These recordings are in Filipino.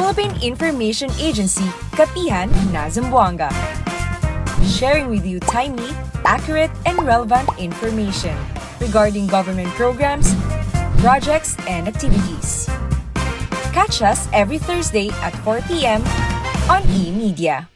Philippine Information Agency, Kapihan na Zamboanga. Sharing with you timely, accurate, and relevant information regarding government programs, projects, and activities. Catch us every Thursday at 4 p.m. on eMedia.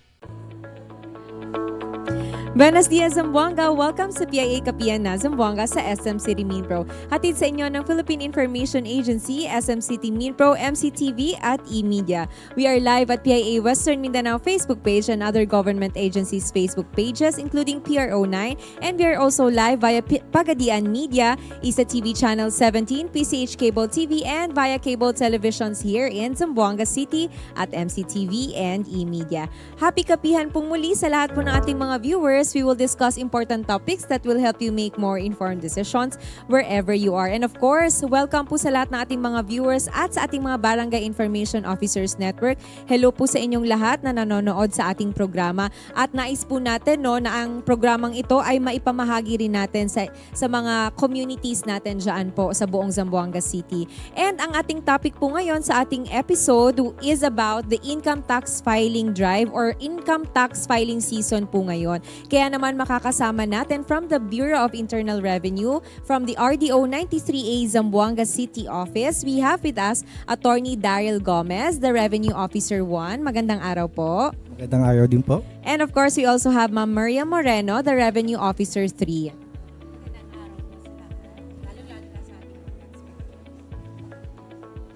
Buenos dias, Zamboanga! Welcome sa PIA Kapihan na Zamboanga sa SM City Minpro. Hatid sa inyo ng Philippine Information Agency, SM City Minpro, MCTV at eMedia. We are live at PIA Western Mindanao Facebook page and other government agencies' Facebook pages including PRO9, and we are also live via Pagadian Media, ISA TV Channel 17, PCH Cable TV, and via cable televisions here in Zamboanga City at MCTV and eMedia. Happy Kapihan pong muli sa lahat po ng ating mga viewers. We will discuss important topics that will help you make more informed decisions wherever you are. And of course, welcome po sa lahat ng ating mga viewers at sa ating mga Barangay Information Officers Network. Hello po sa inyong lahat na nanonood sa ating programa. At nais po natin na ang programang ito ay maipamahagi rin natin sa mga communities natin dyan po sa buong Zamboanga City. And ang ating topic po ngayon sa ating episode is about the income tax filing drive or income tax filing season po ngayon. Kaya naman makakasama natin from the Bureau of Internal Revenue, from the RDO 93A Zamboanga City Office, we have with us Attorney Daryl Gomez, the Revenue Officer 1. Magandang araw po. Magandang araw din po. And of course, we also have Ma'am Maria Moreno, the Revenue Officer 3.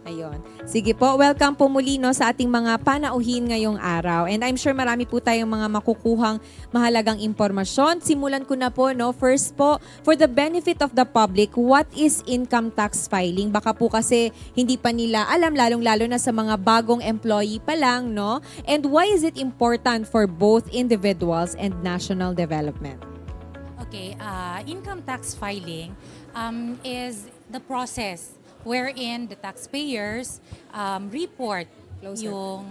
Ayun. Sige po, welcome po muli sa ating mga panauhin ngayong araw. And I'm sure marami po tayong mga makukuhang mahalagang impormasyon. Simulan ko na po, first po, for the benefit of the public, what is income tax filing? Baka po kasi hindi pa nila alam, lalong-lalo na sa mga bagong employee pa lang, no? And why is it important for both individuals and national development? Okay, income tax filing is the process wherein the taxpayers report yung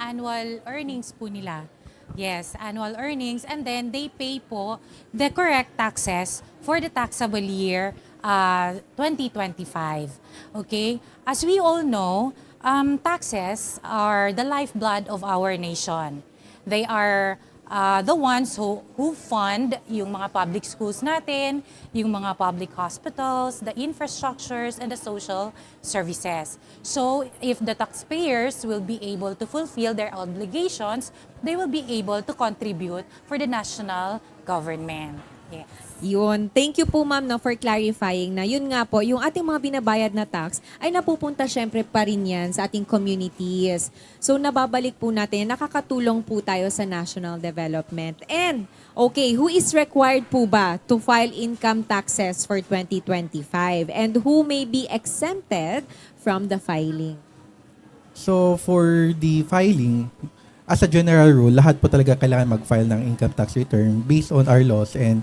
annual earnings po nila. Yes, annual earnings, and then they pay po the correct taxes for the taxable year 2025. Okay? As we all know, taxes are the lifeblood of our nation. They are the ones who fund yung mga public schools natin, yung mga public hospitals, the infrastructures, and the social services. So, if the taxpayers will be able to fulfill their obligations, they will be able to contribute for the national government. Yes. Yun. Thank you po ma'am for clarifying na yun nga po, yung ating mga binabayad na tax ay napupunta syempre pa rin yan sa ating communities. So nababalik po natin, nakakatulong po tayo sa national development. And okay, who is required po ba to file income taxes for 2025? And who may be exempted from the filing? So for the filing, as a general rule, lahat po talaga kailangan mag-file ng income tax return based on our laws and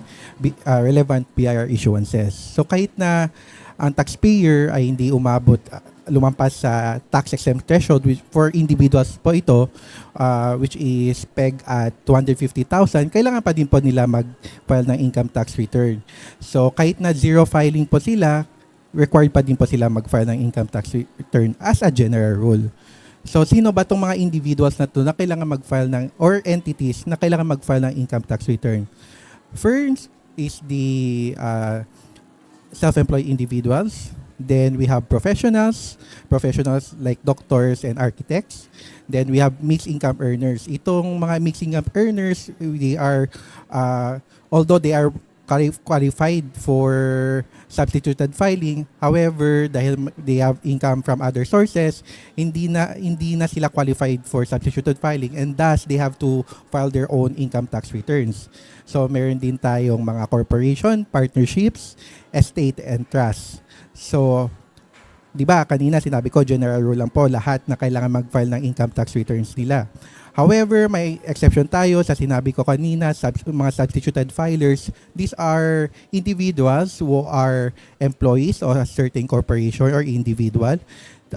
relevant PIR issuances. So kahit na ang taxpayer ay hindi lumampas sa tax exempt threshold for individuals po ito, which is pegged at 250,000, kailangan pa din po nila mag-file ng income tax return. So kahit na zero filing po sila, required pa din po sila mag-file ng income tax return as a general rule. So, sino ba itong mga individuals na ito na kailangan mag-file ng, or entities na kailangan mag-file ng income tax return? First is the self-employed individuals. Then we have professionals like doctors and architects. Then we have mixed income earners. Itong mga mixed income earners, they are, although they are qualified for substituted filing. However, dahil they have income from other sources, hindi na sila qualified for substituted filing, and thus they have to file their own income tax returns. So meron din tayong mga corporation, partnerships, estate, and trust. So, di ba kanina sinabi ko general rule lang po lahat na kailangan mag-file ng income tax returns nila. However, may exception tayo sa sinabi ko kanina, mga substituted filers. These are individuals who are employees of a certain corporation or individual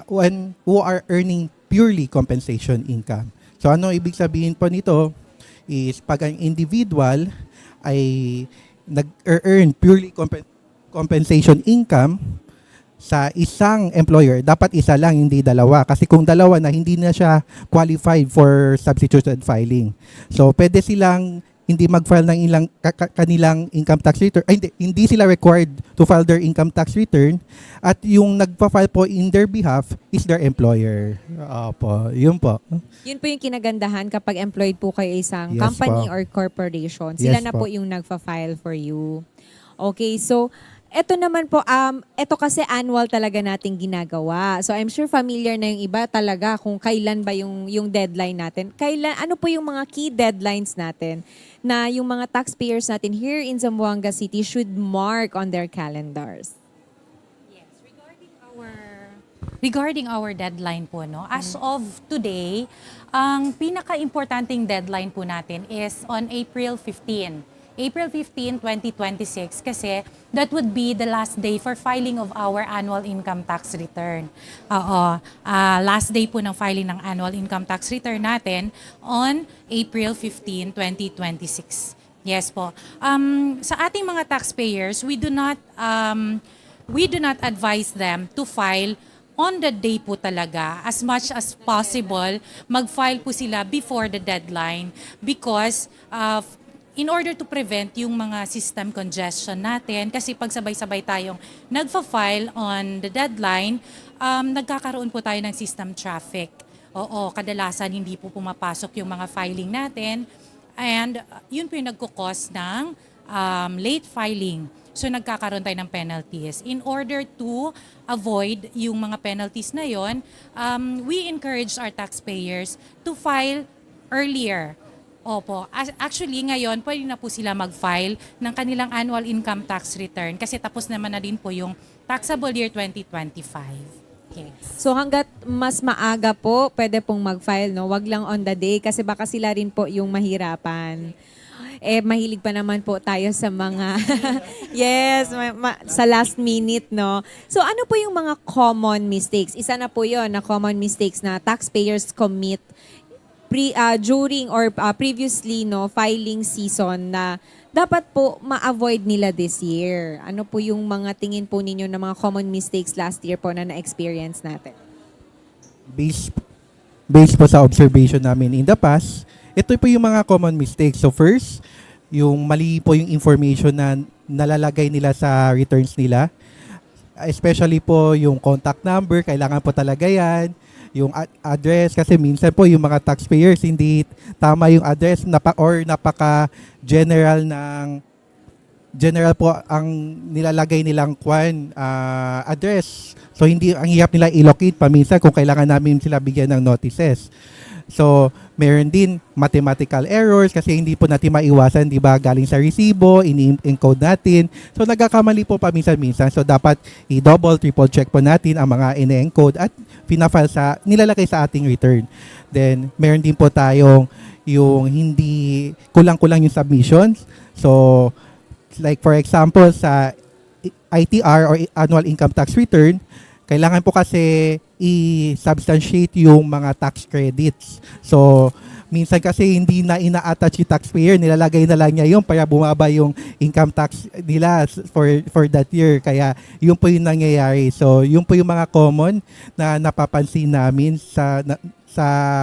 who are earning purely compensation income. So ano ibig sabihin po nito is pag ang individual ay nag-earn purely compensation income, sa isang employer, dapat isa lang, hindi dalawa. Kasi kung dalawa na, hindi na siya qualified for substituted filing. So, pwede silang hindi mag-file ng ilang kanilang income tax return. Ay, hindi sila required to file their income tax return. At yung nagpa-file po in their behalf is their employer. Opo, yun po. Yun po yung kinagandahan kapag employed po kayo isang Yes company po. or corporation. Sila Yes na po po. yung nagfa-file for you. Okay, so eto naman po, eto kasi annual talaga nating ginagawa. So I'm sure familiar na yung iba talaga kung kailan ba yung deadline natin. Ano po yung mga key deadlines natin na yung mga taxpayers natin here in Zamboanga City should mark on their calendars? Yes, regarding our deadline po, no, as of today, ang pinaka-importanting deadline po natin is on April 15. April 15, 2026 kasi that would be the last day for filing of our annual income tax return. Last day po ng filing ng annual income tax return natin on April 15, 2026. Yes po. Sa ating mga taxpayers, we do not advise them to file on the day po talaga. As much as possible, mag-file po sila before the deadline because in order to prevent yung mga system congestion natin, kasi pag sabay-sabay tayong nagfa-file on the deadline, nagkakaroon po tayo ng system traffic. Oo, kadalasan hindi po pumapasok yung mga filing natin and yun po yung nagkukos ng late filing. So nagkakaroon tayo ng penalties. In order to avoid yung mga penalties na yon, we encourage our taxpayers to file earlier. Opo. Actually, ngayon, pwede na po sila mag-file ng kanilang annual income tax return kasi tapos naman na din po yung taxable year 2025. Yes. So hanggat mas maaga po, pwede pong mag-file, no? Wag lang on the day kasi baka sila rin po yung mahirapan. Mahilig pa naman po tayo sa mga yes, sa last minute, no? So ano po yung mga common mistakes? Isa na po 'yon na common mistakes na taxpayers commit during or previously, no, filing season na dapat po ma-avoid nila this year. Ano po yung mga tingin po ninyo na mga common mistakes last year po na na-experience natin? Based po sa observation namin in the past, ito po yung mga common mistakes. So first, yung mali po yung information na nalalagay nila sa returns nila. Especially po yung contact number, kailangan po talaga yan. Yung address, kasi minsan po yung mga taxpayers hindi tama yung address or napaka-general general po ang nilalagay nilang address. So hindi ang hirap nila i-locate pa minsan kung kailangan namin sila bigyan ng notices. So, meron din mathematical errors kasi hindi po natin maiwasan, di ba, galing sa resibo, ini-encode natin. So, nagkakamali po paminsan-minsan. So, dapat i-double, triple check po natin ang mga ini-encode at pinafile nilalagay sa ating return. Then, meron din po tayong yung hindi kulang-kulang yung submissions. So, like for example, sa ITR or annual income tax return, kailangan po kasi i-substantiate yung mga tax credits. So, minsan kasi hindi na ina-attach yung taxpayer, nilalagay na lang niya yung para bumaba yung income tax nila for that year. Kaya yun po yung nangyayari. So, yun po yung mga common na napapansin namin sa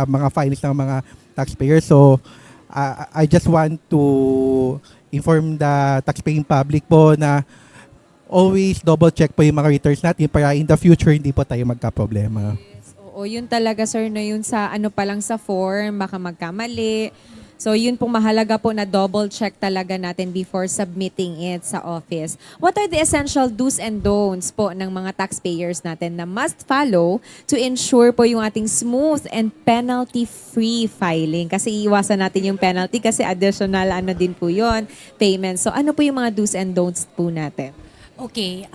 mga filings ng mga taxpayers. So, I just want to inform the taxpaying public po na always double check po yung mga returns natin para in the future hindi po tayo magka-problema. Yes, oo, yun talaga sir na yun sa ano pa lang sa form, baka magkamali. So yun pong mahalaga po na double check talaga natin before submitting it sa office. What are the essential do's and don'ts po ng mga taxpayers natin na must follow to ensure po yung ating smooth and penalty-free filing? Kasi iwasan natin yung penalty kasi additional ano din po yun, payment. So ano po yung mga do's and don'ts po natin? Okay,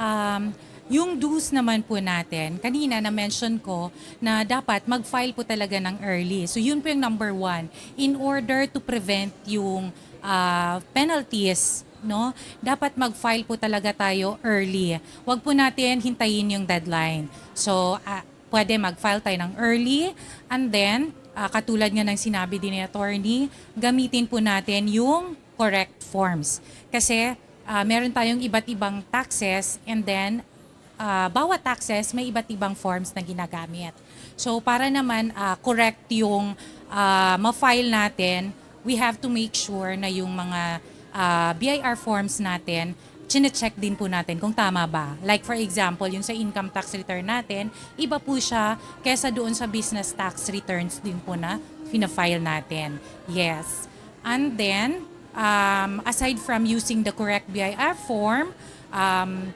yung dues naman po natin, kanina na-mention ko na dapat mag-file po talaga ng early. So yun po yung number one. In order to prevent yung penalties, no, dapat mag-file po talaga tayo early. Huwag po natin hintayin yung deadline. So pwede mag-file tayo ng early and then, katulad nga ng sinabi din ni attorney, gamitin po natin yung correct forms. Kasi meron tayong iba't ibang taxes and then bawat taxes may iba't ibang forms na ginagamit. So para naman correct yung ma-file natin, we have to make sure na yung mga BIR forms natin, chine-check din po natin kung tama ba. Like for example, yung sa income tax return natin, iba po siya kesa doon sa business tax returns din po na fina-file natin. Yes. And then, aside from using the correct BIR form,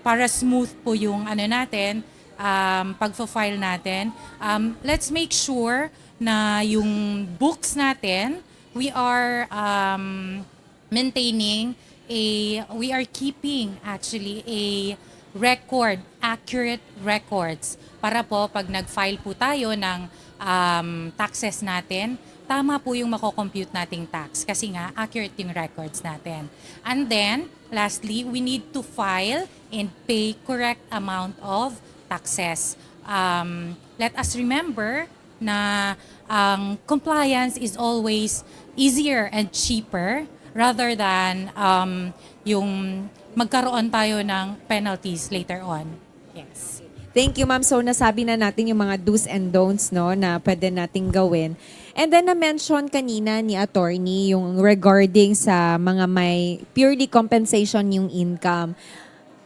para smooth po yung natin, pagpa-file natin, let's make sure na yung books natin, we are we are keeping actually a record, accurate records para po pag nag-file po tayo ng taxes natin, tama po yung mako-compute nating tax kasi nga accurate yung records natin. And then, lastly, we need to file and pay correct amount of taxes. Let us remember na ang compliance is always easier and cheaper rather than yung magkaroon tayo ng penalties later on. Yes. Thank you, ma'am. So, nasabi na natin yung mga do's and don'ts, no, na pwede nating gawin. And then, na-mention kanina ni attorney yung regarding sa mga may purely compensation yung income.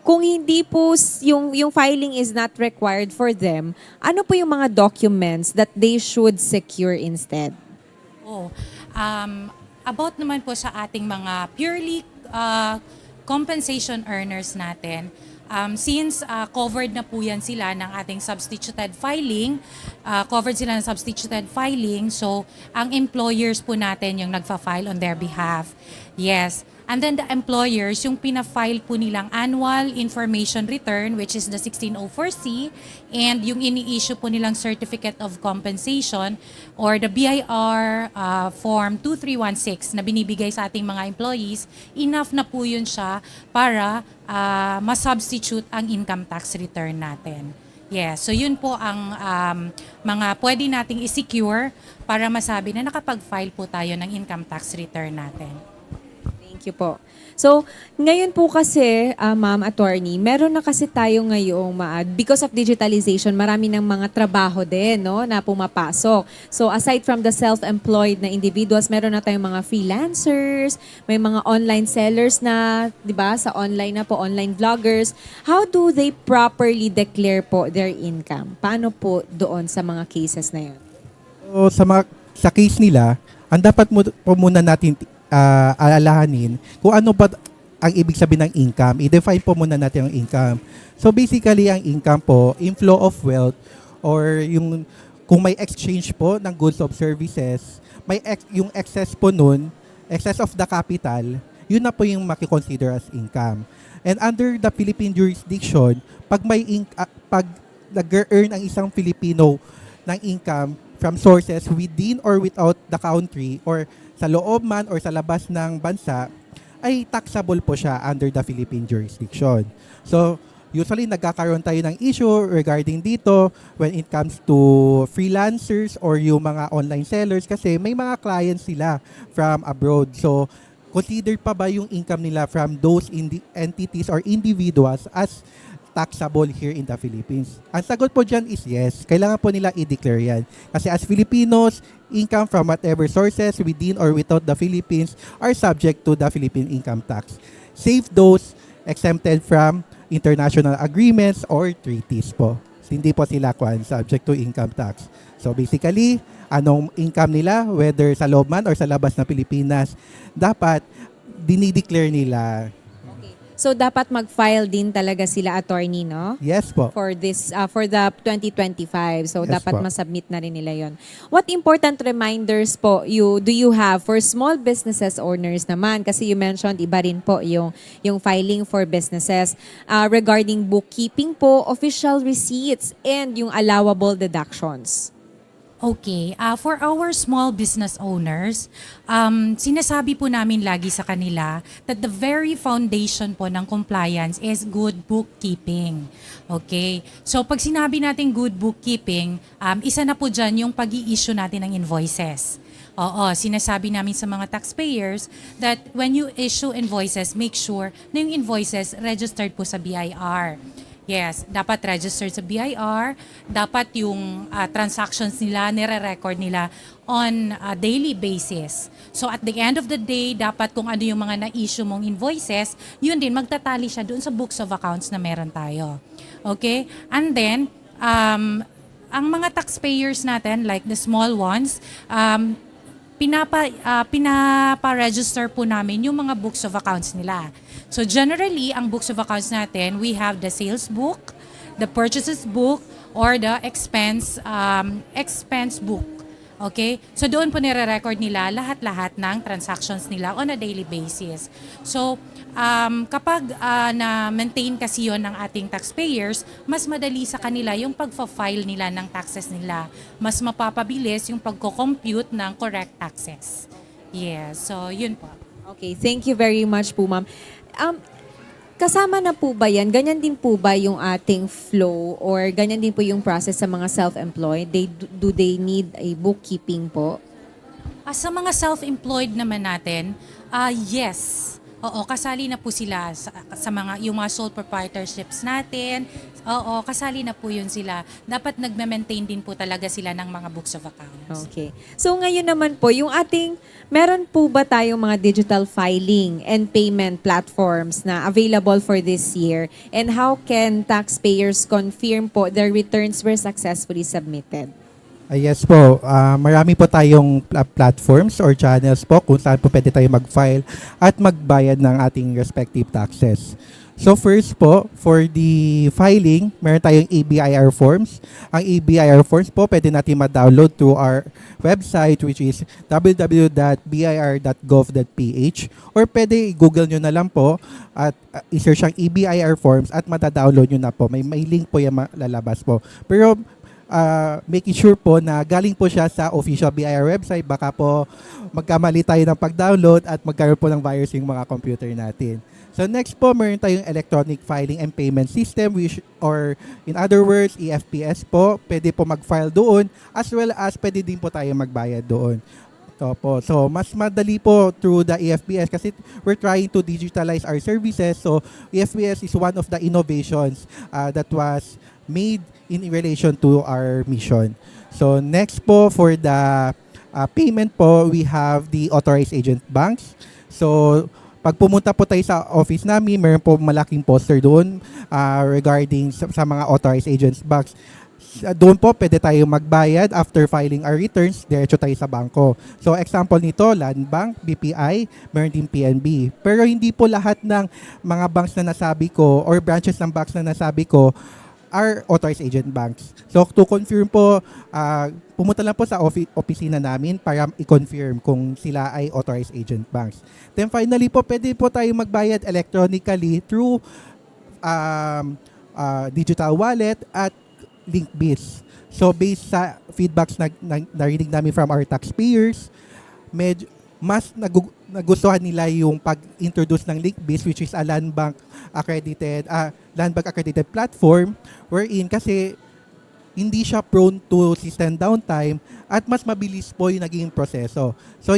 Kung hindi po yung filing is not required for them, ano po yung mga documents that they should secure instead? About naman po sa ating mga purely compensation earners natin, since covered na po yan sila ng ating substituted filing, so ang employers po natin yung nagfa-file on their behalf. Yes. And then the employers, yung pina-file po nilang annual information return, which is the 1604C, and yung ini-issue po nilang certificate of compensation or the BIR form 2316 na binibigay sa ating mga employees, enough na po yun siya para ma-substitute ang income tax return natin. Yes, so yun po ang mga pwede nating i-secure para masabi na nakapag-file po tayo ng income tax return natin. Thank you po. So, ngayon po kasi, ma'am attorney, meron na kasi tayo ngayong, because of digitalization, marami ng mga trabaho din, no, na pumapasok. So, aside from the self-employed na individuals, meron na tayong mga freelancers, may mga online sellers na, di ba, sa online na po, online vloggers. How do they properly declare po their income? Paano po doon sa mga cases na yun? So, sa case nila, ang dapat po muna natin alalahanin kung ano ba ang ibig sabihin ng income. I-define po muna natin ang income. So basically, ang income po, inflow of wealth or yung kung may exchange po ng goods of services, yung excess po nun, excess of the capital, yun na po yung maki-consider as income. And under the Philippine jurisdiction, pag nag-earn ang isang Filipino ng income from sources within or without the country or sa loob man or sa labas ng bansa, ay taxable po siya under the Philippine jurisdiction. So, usually nagkakaroon tayo ng issue regarding dito when it comes to freelancers or yung mga online sellers kasi may mga clients sila from abroad. So, consider pa ba yung income nila from those entities or individuals as taxable here in the Philippines? Ang sagot po dyan is yes. Kailangan po nila i-declare yan. Kasi as Filipinos, income from whatever sources within or without the Philippines are subject to the Philippine income tax. Save those exempted from international agreements or treaties po. Hindi po sila subject to income tax. So basically, anong income nila, whether sa loob man or sa labas ng Pilipinas, dapat dinideclare nila. So, dapat mag-file din talaga sila, attorney, no? Yes po. For this, for the 2025. So, Yes dapat po. masubmit na rin nila yon. What important reminders po do you have for small businesses owners naman? Kasi you mentioned, iba rin po yung filing for businesses regarding bookkeeping po, official receipts, and yung allowable deductions. Okay, for our small business owners, sinasabi po namin lagi sa kanila that the very foundation po ng compliance is good bookkeeping. Okay, so pag sinabi natin good bookkeeping, isa na po dyan yung pag-i-issue natin ng invoices. Oo, sinasabi namin sa mga taxpayers that when you issue invoices, make sure na yung invoices registered po sa BIR. Yes, dapat registered sa BIR, dapat yung transactions nila, nire-record nila on a daily basis. So at the end of the day, dapat kung ano yung mga na-issue mong invoices, yun din, magtatali siya doon sa books of accounts na meron tayo. Okay? And then, ang mga taxpayers natin, like the small ones, pinapa-register po namin yung mga books of accounts nila. So generally, ang books of accounts natin, we have the sales book, the purchases book, or the expense book. Okay? So doon po nire-record nila lahat-lahat ng transactions nila on a daily basis. So kapag na-maintain kasi yon ng ating taxpayers, mas madali sa kanila yung pagfa-file nila ng taxes nila. Mas mapapabilis yung pagko-compute ng correct taxes. Yes, so yun po. Okay, thank you very much po, ma'am. Kasama na po ba yan? Ganyan din po ba yung ating flow or ganyan din po yung process sa mga self-employed? Do they need a bookkeeping po? Sa mga self-employed naman natin, yes. Oo, kasali na po sila sa mga yung mga sole proprietorships natin. Oo, kasali na po yun sila. Dapat nagme-maintain din po talaga sila ng mga books of accounts. Okay. So ngayon naman po, yung meron po ba tayong mga digital filing and payment platforms na available for this year? And how can taxpayers confirm po their returns were successfully submitted? Yes po, marami po tayong platforms or channels po kung saan po pwede tayo mag-file at magbayad ng ating respective taxes. So first po, for the filing, meron tayong ABIR forms. Ang ABIR forms po, pwede natin ma-download through our website which is www.bir.gov.ph or pwede i-google nyo na lang po at i-search ang ABIR forms at mata-download nyo na po. May link po yung lalabas po. Pero making sure po na galing po siya sa official BIR website. Baka po magkamali tayo ng pag-download at magkaroon po ng virus yung mga computer natin. So next po, meron tayong electronic filing and payment system or in other words, EFPS po. Pwede po mag-file doon as well as pwede din po tayo magbayad doon. So mas madali po through the EFPS kasi we're trying to digitalize our services. So EFPS is one of the innovations that was made in relation to our mission. So next po for the payment po, we have the authorized agent banks. So pag pumunta po tayo sa office namin, meron po malaking poster doon regarding sa mga authorized agents banks. Doon po pwede tayo magbayad after filing our returns, diretso tayo sa bangko. So example nito, Land Bank, BPI, meron din PNB. Pero hindi po lahat ng mga banks na nasabi ko or branches ng banks na nasabi ko are authorized agent banks. So to confirm po, pumunta lang po sa opisina namin para i-confirm kung sila ay authorized agent banks. Then finally po, pwede po tayo magbayad electronically through digital wallet at LinkBiz. So based sa feedbacks na narinig namin from our taxpayers, mas nagustuhan nila yung pag-introduce ng LinkBiz, which is a land bank accredited platform wherein kasi hindi siya prone to system downtime at mas mabilis po yung naging proseso. So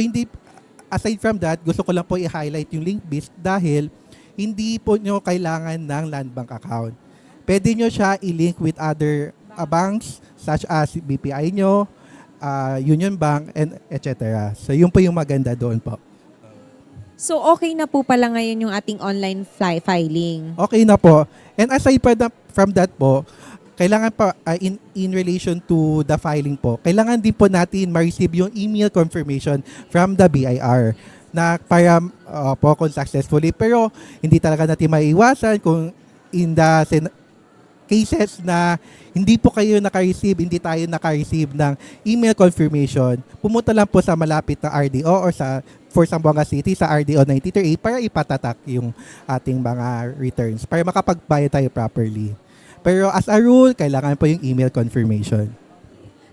aside from that, gusto ko lang po i-highlight yung LinkBiz dahil hindi po nyo kailangan ng land bank account. Pwede nyo siya i-link with other banks such as BPI nyo, Union Bank, and etc. So yun po yung maganda doon po. So okay na po pala ngayon yung ating online filing? Okay na po. And aside from that po, kailangan pa in relation to the filing po, kailangan din po natin ma-receive yung email confirmation from the BIR na para po kung successfully. Pero hindi talaga natin maiiwasan kung in the cases na hindi po kayo hindi tayo naka-receive ng email confirmation, pumunta lang po sa malapit na RDO or for Zamboanga City sa RDO 938 para ipatatak yung ating mga returns para makapagbayad tayo properly. Pero as a rule, kailangan po yung email confirmation.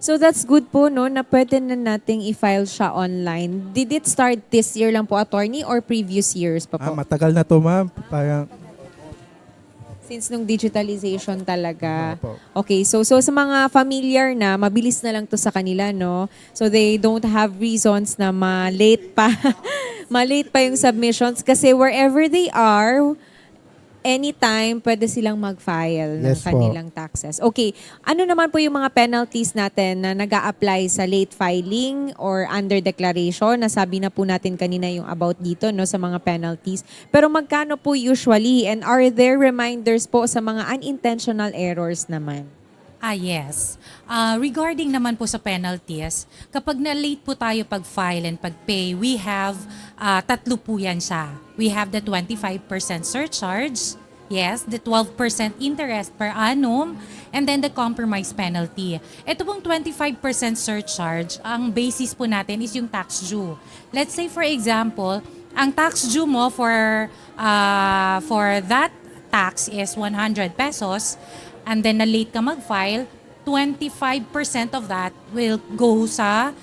So that's good po, no, na pwede na nating i-file siya online. Did it start this year lang po, attorney, or previous years pa po? Matagal na to, ma'am. Parang Since nung digitalization talaga. Opo. Okay, so sa mga familiar na, mabilis na lang to sa kanila, no? So they don't have reasons na ma-late pa. Ma-late pa yung submissions kasi wherever they are, anytime pwede silang mag-file ng Yes po. kanilang taxes. Okay, ano naman po yung mga penalties natin na nag-a-apply sa late filing or under declaration? Nasabi na po natin kanina yung about dito no sa mga penalties. Pero magkano po usually and are there reminders po sa mga unintentional errors naman? Yes. Regarding naman po sa penalties, kapag na-late po tayo pag-file and pag-pay, we have tatlo po yan siya. We have the 25% surcharge, yes, the 12% interest per annum, and then the compromise penalty. Ito pong 25% surcharge, ang basis po natin is yung tax due. Let's say for example, ang tax due mo for that tax is 100 pesos, and then na-late ka mag-file, 25% of that will go sa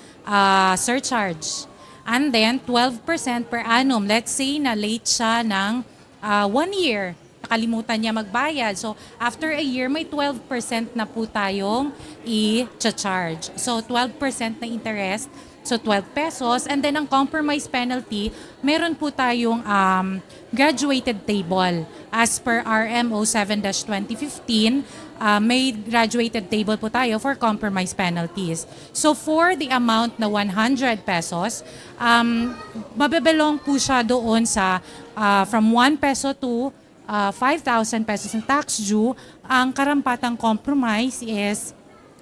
surcharge. And then 12% per annum. Let's say na late siya ng 1 year. Nakalimutan niya magbayad. So after a year, may 12% na po tayong i-charge. So 12% na interest. So 12 pesos. And then ang compromise penalty, meron po tayong graduated table. As per RMO 7-2015, may graduated table po tayo for compromise penalties. So for the amount na 100 pesos, mabebelong po siya doon sa from 1 peso to 5,000 pesos ng tax due. Ang karampatang compromise is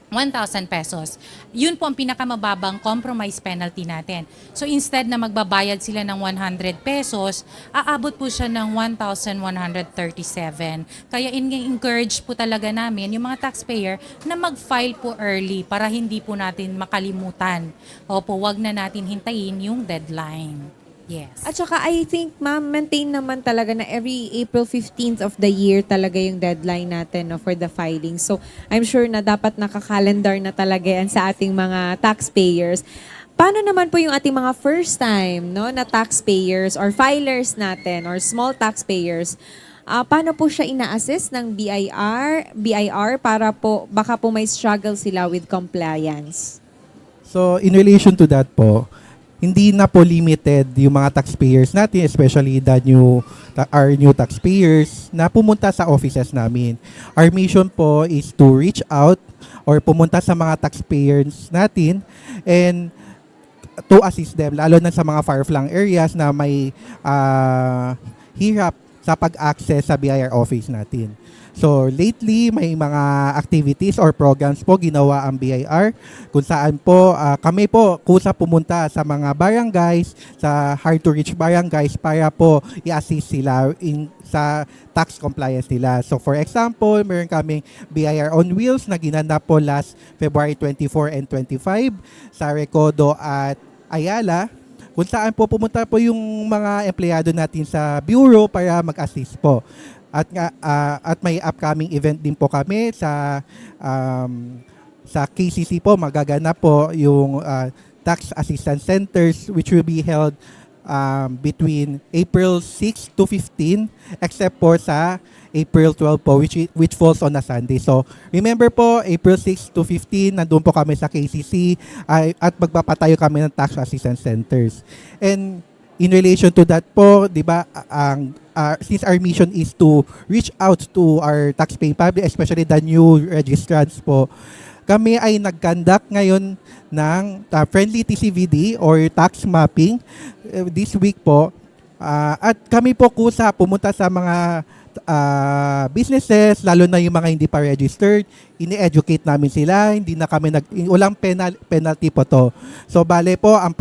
1,000 pesos. Yun po ang pinakamababang compromise penalty natin. So instead na magbabayad sila ng 100 pesos, aabot po siya ng 1,137. Kaya encourage po talaga namin yung mga taxpayer na mag-file po early para hindi po natin makalimutan. Opo, wag na natin hintayin yung deadline. Yes. At saka I think ma'am, maintain naman talaga na every April 15th of the year talaga yung deadline natin no, for the filing. So I'm sure na dapat nakakalendar na talaga yan sa ating mga taxpayers. Paano naman po yung ating mga first time no, na taxpayers or filers natin or small taxpayers? Paano po siya ina-assist ng BIR para po baka po may struggle sila with compliance? So, in relation to that po, hindi na po limited yung mga taxpayers natin, especially our new taxpayers na pumunta sa offices namin. Our mission po is to reach out or pumunta sa mga taxpayers natin and to assist them, lalo na sa mga far-flung areas na may hirap sa pag-access sa BIR office natin. So lately, may mga activities or programs po ginawa ang BIR kung saan po kami po kusa pumunta sa mga barangays, sa hard-to-reach barangays para po i-assist sila sa tax compliance nila. So for example, meron kaming BIR on Wheels na ginanap po last February 24 and 25 sa Recodo at Ayala, kung saan po pumunta po yung mga empleyado natin sa bureau para mag-assist po. At may upcoming event din po kami sa KCC po, magaganap po yung tax assistance centers which will be held between April 6 to 15 except po sa April 12 po which falls on a Sunday. So remember po, April 6 to 15 nandun po kami sa KCC at magpapatayo kami ng tax assistance centers. And in relation to that po, di ba, since our mission is to reach out to our taxpaying public, especially the new registrants po, kami ay nag-conduct ngayon ng friendly TCVD or tax mapping this week po. At kami po kusa pumunta sa mga businesses, lalo na yung mga hindi pa registered, ini-educate namin sila, hindi na kami walang penalty po to. So bale po, ang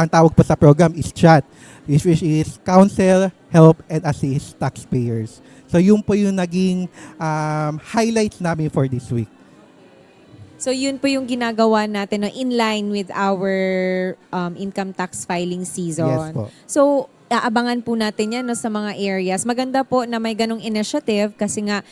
tawag po sa program is CHAT, which is Counsel, Help, and Assist Taxpayers. So yun po yung naging highlights namin for this week. So yun po yung ginagawa natin no, in line with our income tax filing season. Yes po. So aabangan po natin yan no, sa mga areas. Maganda po na may ganong initiative kasi nga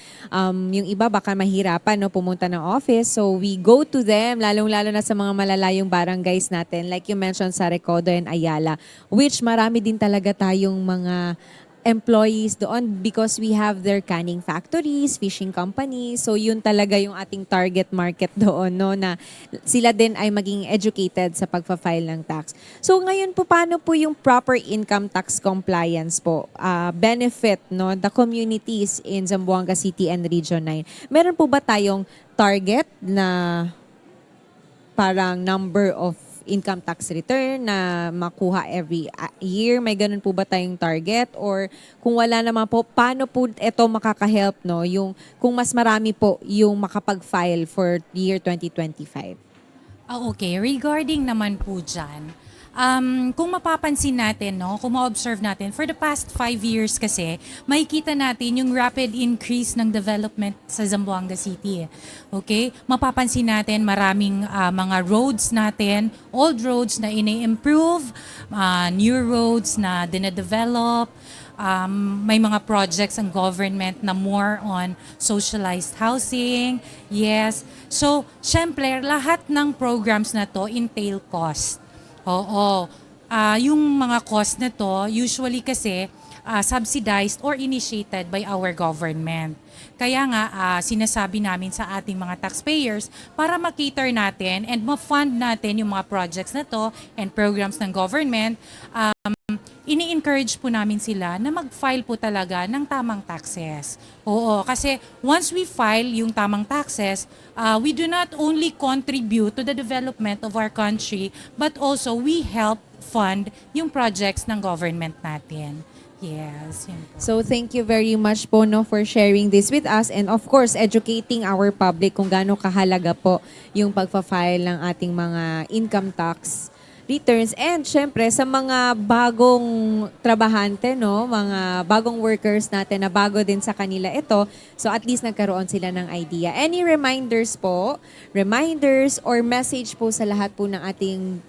yung iba baka mahirapan no, pumunta ng office. So we go to them, lalong-lalo na sa mga malalayong barangays natin. Like you mentioned sa Recodo and Ayala, which marami din talaga tayong mga employees doon because we have their canning factories, fishing companies. So yun talaga yung ating target market doon, no, na sila din ay maging educated sa pagfa-file ng tax. So ngayon po, paano po yung proper income tax compliance po benefit, no, the communities in Zamboanga City and Region 9? Meron po ba tayong target na parang number of income tax return na makuha every year? May ganun po ba tayong target? Or kung wala naman po, paano po ito makaka-help, no? Yung, kung mas marami po yung makapag-file for year 2025? Okay, regarding naman po dyan, kung mapapansin natin, no, kung ma-observe natin, for the past 5 years kasi, makikita natin yung rapid increase ng development sa Zamboanga City. Okay? Mapapansin natin maraming mga roads natin, old roads na ini-improve, new roads na dinadevelop, may mga projects ang government na more on socialized housing. Yes. So, syempre, lahat ng programs na to entail cost. Oo. Yung mga cost na to, usually kasi subsidized or initiated by our government. Kaya nga, sinasabi namin sa ating mga taxpayers para ma-cater natin and ma-fund natin yung mga projects na to and programs ng government, ini-encourage po namin sila na mag-file po talaga ng tamang taxes. Oo, kasi once we file yung tamang taxes, we do not only contribute to the development of our country, but also we help fund yung projects ng government natin. Yes. Yun po. So thank you very much po, no, for sharing this with us and of course educating our public kung gaano kahalaga po yung pagfa-file ng ating mga income tax returns, and syempre sa mga bagong trabahante, no, mga bagong workers natin na bago din sa kanila ito, so at least nagkaroon sila ng idea. Any reminders po, reminders or message po sa lahat po ng ating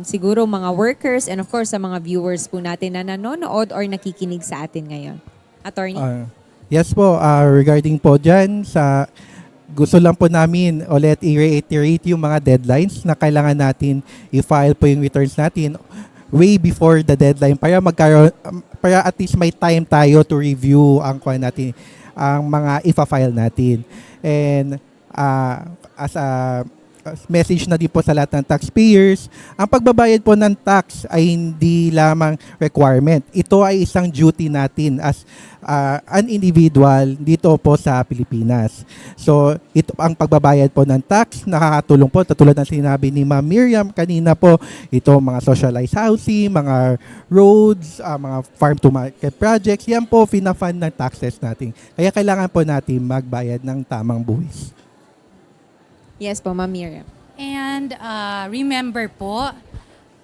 siguro mga workers and of course sa mga viewers po natin na nanonood or nakikinig sa atin ngayon? Attorney? Yes po, regarding po dyan, gusto lang po namin ulit i-reiterate yung mga deadlines na kailangan natin i-file po yung returns natin way before the deadline para at least may time tayo to review ang mga ifa-file natin. And as a message na din po sa lahat ng taxpayers, ang pagbabayad po ng tax ay hindi lamang requirement. Ito ay isang duty natin as an individual dito po sa Pilipinas. So, ito ang pagbabayad po ng tax, nakakatulong po, katulad ng sinabi ni Ma'am Miriam kanina po, ito mga socialized housing, mga roads, mga farm-to-market projects, yan po fina-fund ng taxes natin. Kaya kailangan po natin magbayad ng tamang buwis. Yes po, Ma'am Miriam. And remember po,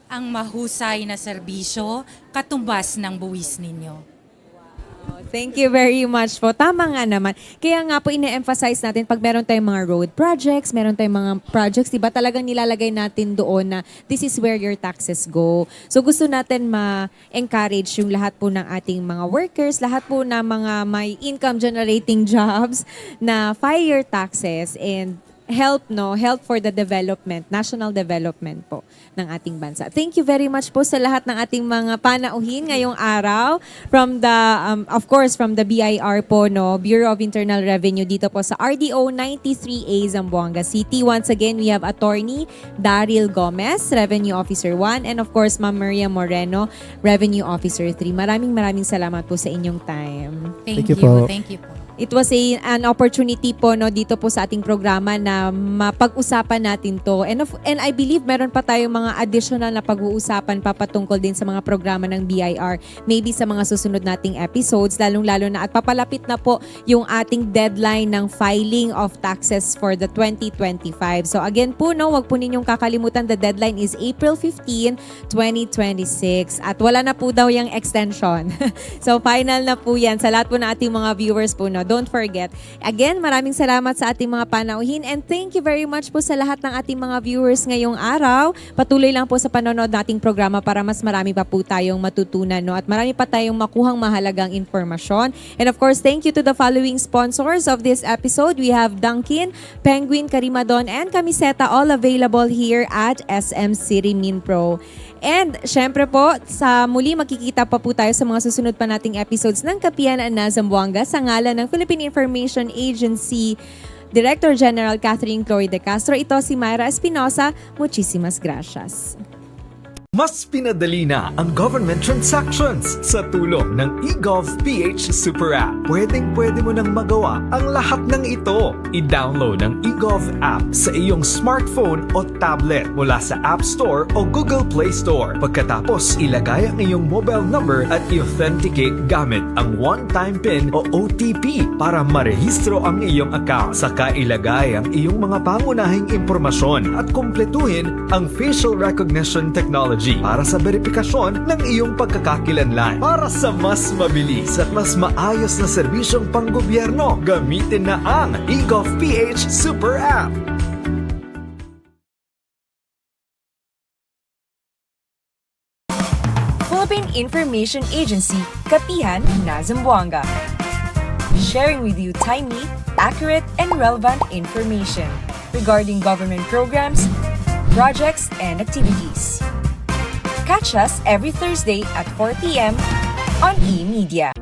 ang mahusay na serbisyo, katumbas ng buwis ninyo. Thank you very much po. Tama nga naman. Kaya nga po ine-emphasize natin pag meron tayong mga road projects, meron tayong mga projects, diba talagang nilalagay natin doon na this is where your taxes go. So gusto natin ma-encourage yung lahat po ng ating mga workers, lahat po na mga may income generating jobs na file your taxes and help for the development, national development po ng ating bansa. Thank you very much po sa lahat ng ating mga panauhin ngayong araw from the of course from the BIR po, no, Bureau of Internal Revenue dito po sa RDO 93A Zamboanga City. Once again, we have Attorney Daryl Gomez, Revenue Officer 1, and of course Ma'am Maria Moreno, Revenue Officer 3. Maraming salamat po sa inyong time. Thank you you. po. Thank you po. It was an opportunity po, no, dito po sa ating programa na mapag-usapan natin to. And I believe meron pa tayong mga additional na pag-uusapan papatungkol din sa mga programa ng BIR. Maybe sa mga susunod nating episodes, lalong-lalo na at papalapit na po yung ating deadline ng filing of taxes for the 2025. So again po, no, wag po ninyong kakalimutan, the deadline is April 15, 2026. At wala na po daw yung extension. So final na po yan sa lahat po ng ating mga viewers po, no. Don't forget. Again, maraming salamat sa ating mga panauhin and thank you very much po sa lahat ng ating mga viewers ngayong araw. Patuloy lang po sa panonood nating programa para mas marami pa po tayong matutunan, no, at marami pa tayong makuhang mahalagang informasyon. And of course, thank you to the following sponsors of this episode. We have Dunkin, Penguin, Karimadon, and Camiseta, all available here at SM City Minpro. And syempre po, sa muli makikita pa po tayo sa mga susunod pa nating episodes ng Kapihan na Zamboanga sa ngalan ng Philippine Information Agency Director General Catherine Chloe De Castro. Ito si Myra Espinosa. Muchísimas gracias. Mas pinadali na ang government transactions sa tulong ng eGovPH Super App. Pwedeng-pwede mo nang magawa ang lahat ng ito. I-download ang eGov app sa iyong smartphone o tablet mula sa App Store o Google Play Store. Pagkatapos, ilagay ang iyong mobile number at i-authenticate gamit ang one-time PIN o OTP para marehistro ang iyong account. Saka ilagay ang iyong mga pangunahing impormasyon at kumpletuhin ang facial recognition technology para sa verifikasyon ng iyong pagkakakilanlan. Para sa mas mabilis at mas maayos na serbisyong panggobyerno, gamitin na ang eGovPH Super App. Philippine Information Agency, Kapihan na Zamboanga. Sharing with you timely, accurate, and relevant information regarding government programs, projects, and activities. Catch us every Thursday at 4 p.m. on eMedia.